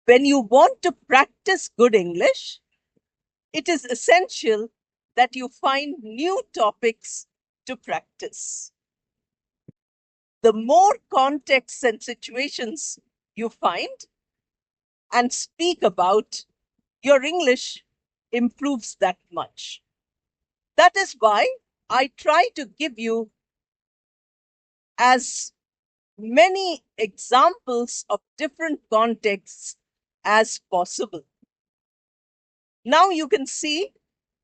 When you want to practice good English, it is essential that you find new topics to practice. The more contexts and situations you find and speak about, your English improves that much. That is why I try to give you as many examples of different contexts as possible. Now you can see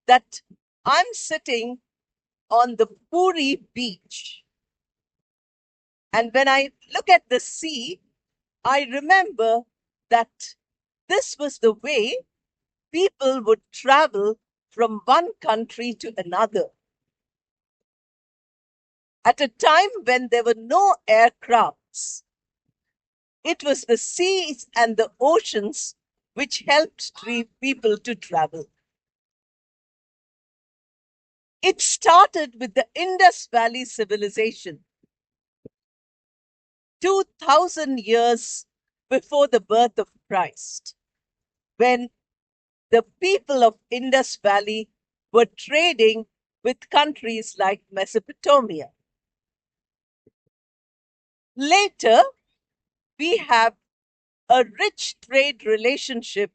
that I'm sitting on the Puri beach. And when I look at the sea, I remember that this was the way people would travel from one country to another. At a time when there were no aircrafts, it was the seas and the oceans which helped people to travel. It started with the Indus Valley civilization, 2000 years before the birth of Christ, when the people of Indus Valley were trading with countries like Mesopotamia. Later, we have a rich trade relationship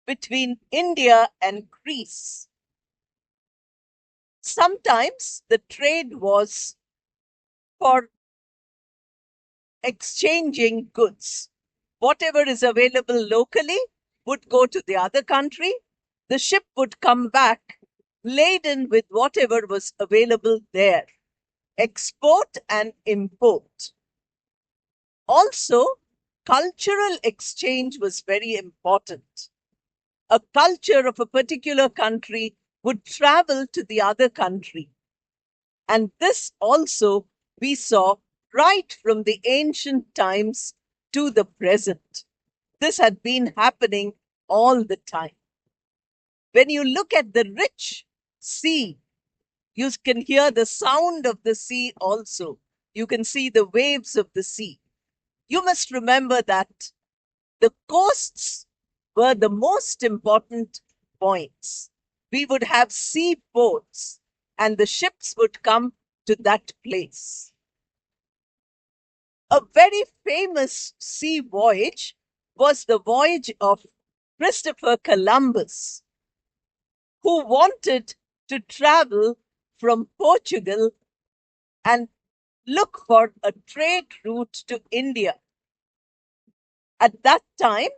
between India and Greece. Sometimes the trade was for exchanging goods. Whatever is available locally would go to the other country. The ship would come back laden with whatever was available there. Export and import. Also, cultural exchange was very important. A culture of a particular country would travel to the other country. And this also we saw right from the ancient times to the present. This had been happening all the time. When you look at the rich sea, you can hear the sound of the sea also. You can see the waves of the sea. You must remember that the coasts were the most important points. We would have seaports, and the ships would come to that place. A very famous sea voyage was the voyage of Christopher Columbus, who wanted to travel from Portugal and look for a trade route to India. At that time,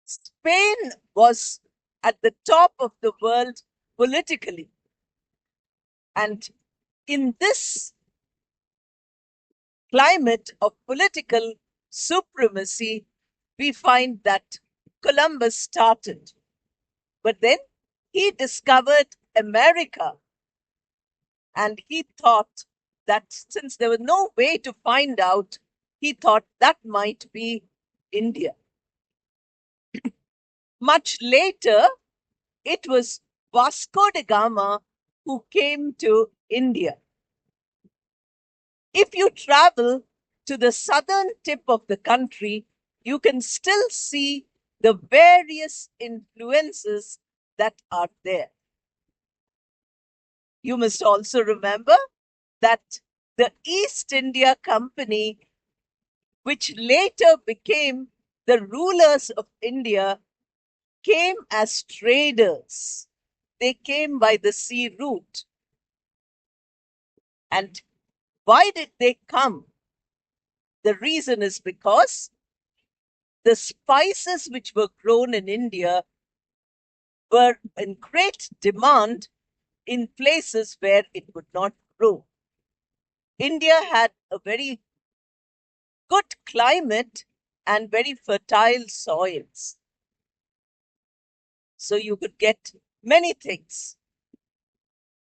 Spain was at the top of the world politically. And in this climate of political supremacy, we find that Columbus started. But then he discovered America. And he thought that since there was no way to find out, he thought that might be India. Much later, it was Vasco da Gama who came to India. If you travel to the southern tip of the country, you can still see the various influences that are there. You must also remember that the East India Company, which later became the rulers of India, came as traders. They came by the sea route. And why did they come? The reason is because the spices which were grown in India were in great demand in places where it would not grow. India had a very good climate and very fertile soils. So you could get many things.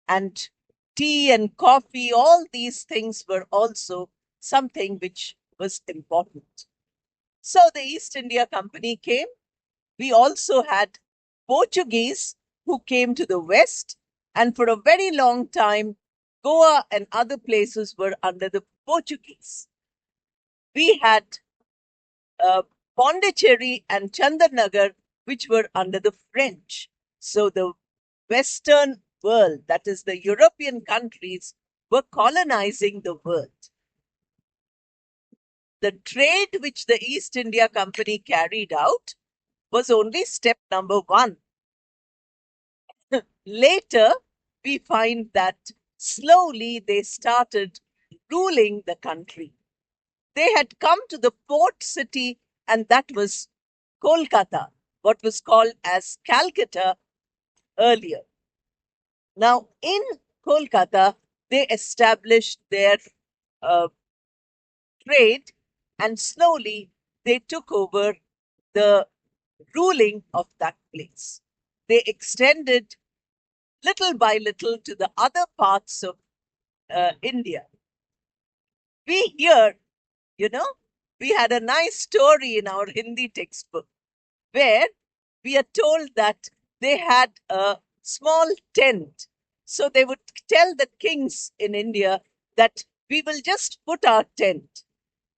And tea and coffee, all these things were also something which was important. So the East India Company came. We also had Portuguese who came to the West. And for a very long time, Goa and other places were under the Portuguese. We had Pondicherry and Chandarnagar, which were under the French. So the Western world, that is the European countries, were colonizing the world. The trade which the East India Company carried out was only step number one. Later, we find that slowly they started ruling the country. They had come to the port city, and that was Kolkata, what was called as Calcutta earlier. Now, in Kolkata, they established their uh, trade, and slowly they took over the ruling of that place. They extended little by little to the other parts of India. We hear, you know, we had a nice story in our Hindi textbook where we are told that they had a small tent. So they would tell the kings in India that we will just put our tent.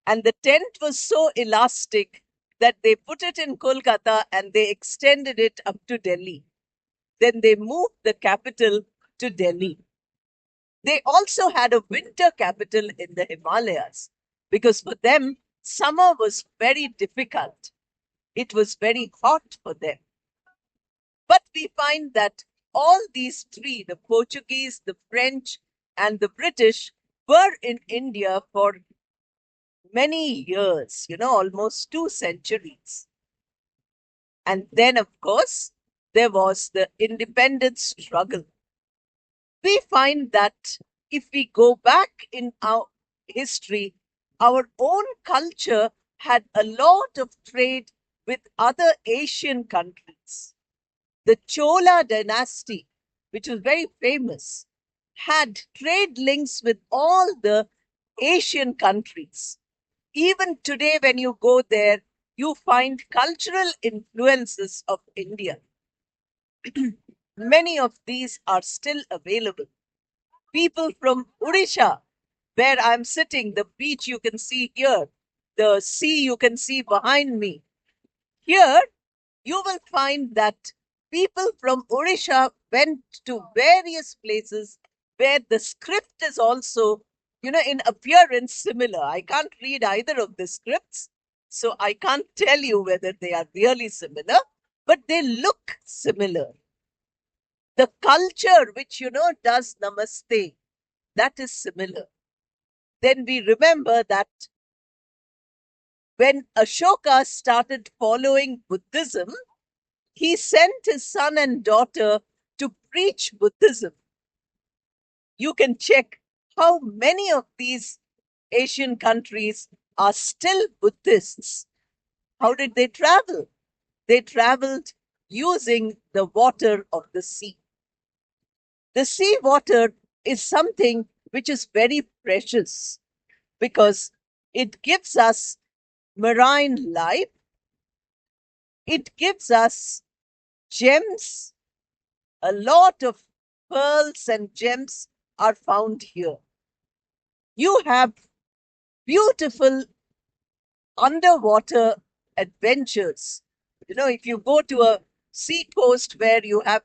And the tent was so elastic that they put it in Kolkata and they extended it up to Delhi. Then they moved the capital to Delhi. They also had a winter capital in the Himalayas because for them, summer was very difficult. It was very hot for them. But we find that all these three, the Portuguese, the French, and the British, were in India for many years, almost 2 centuries. And then, of course, there was the independence struggle. We find that if we go back in our history, our own culture had a lot of trade with other Asian countries. The Chola dynasty, which was very famous, had trade links with all the Asian countries. Even today, when you go there, you find cultural influences of India. Many of these are still available. People from Odisha, where I'm sitting, the beach you can see here, the sea you can see behind me. Here, you will find that people from Odisha went to various places where the script is also, in appearance similar. I can't read either of the scripts, so I can't tell you whether they are really similar, but they look similar. The culture which, does namaste, that is similar. Then we remember that when Ashoka started following Buddhism, he sent his son and daughter to preach Buddhism. You can check how many of these Asian countries are still Buddhists. How did they travel? They traveled using the water of the sea. The sea water is something which is very precious because it gives us marine life, it gives us gems. A lot of pearls and gems are found here. You have beautiful underwater adventures. If you go to a sea coast where you have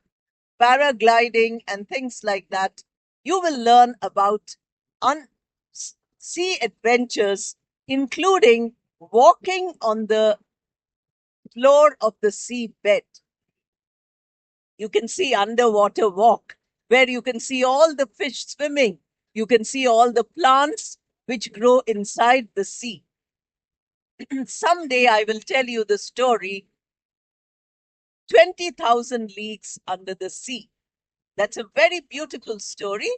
paragliding and things like that, you will learn about sea adventures, including walking on the floor of the sea bed. You can see underwater walk, where you can see all the fish swimming. You can see all the plants which grow inside the sea. Someday I will tell you the story 20,000 Leagues Under the Sea. That's a very beautiful story.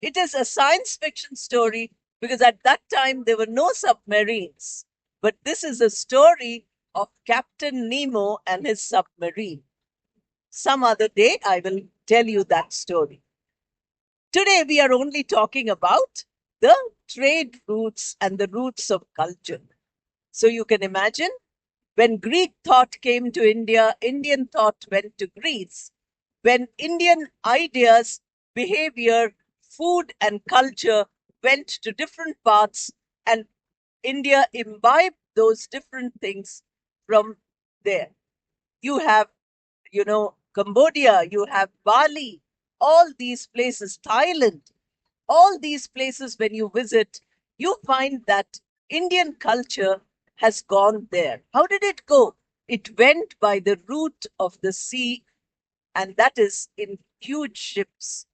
It is a science fiction story because at that time there were no submarines. But this is a story of Captain Nemo and his submarine. Some other day I will tell you that story. Today we are only talking about the trade routes and the routes of culture. So you can imagine when Greek thought came to India, Indian thought went to Greece. When Indian ideas, behavior, food, and culture went to different parts, and India imbibed those different things, from there. You have, Cambodia, you have Bali, all these places, Thailand, all these places, when you visit, you find that Indian culture has gone there. How did it go? It went by the route of the sea, and that is in huge ships.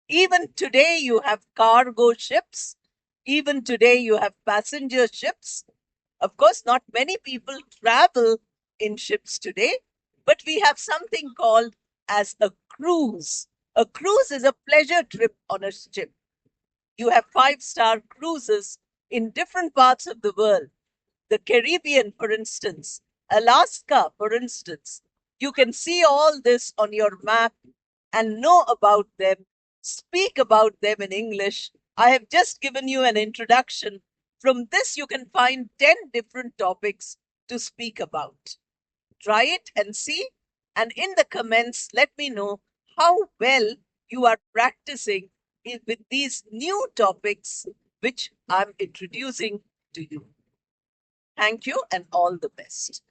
Even today, you have cargo ships. Even today, you have passenger ships. Of course, not many people travel in ships today, but we have something called as a cruise. A cruise is a pleasure trip on a ship. You have five-star cruises in different parts of the world. The Caribbean, for instance, Alaska, for instance. You can see all this on your map and know about them, speak about them in English. I have just given you an introduction. From this, you can find 10 different topics to speak about. Try it and see. And in the comments, let me know how well you are practicing with these new topics which I'm introducing to you. Thank you and all the best.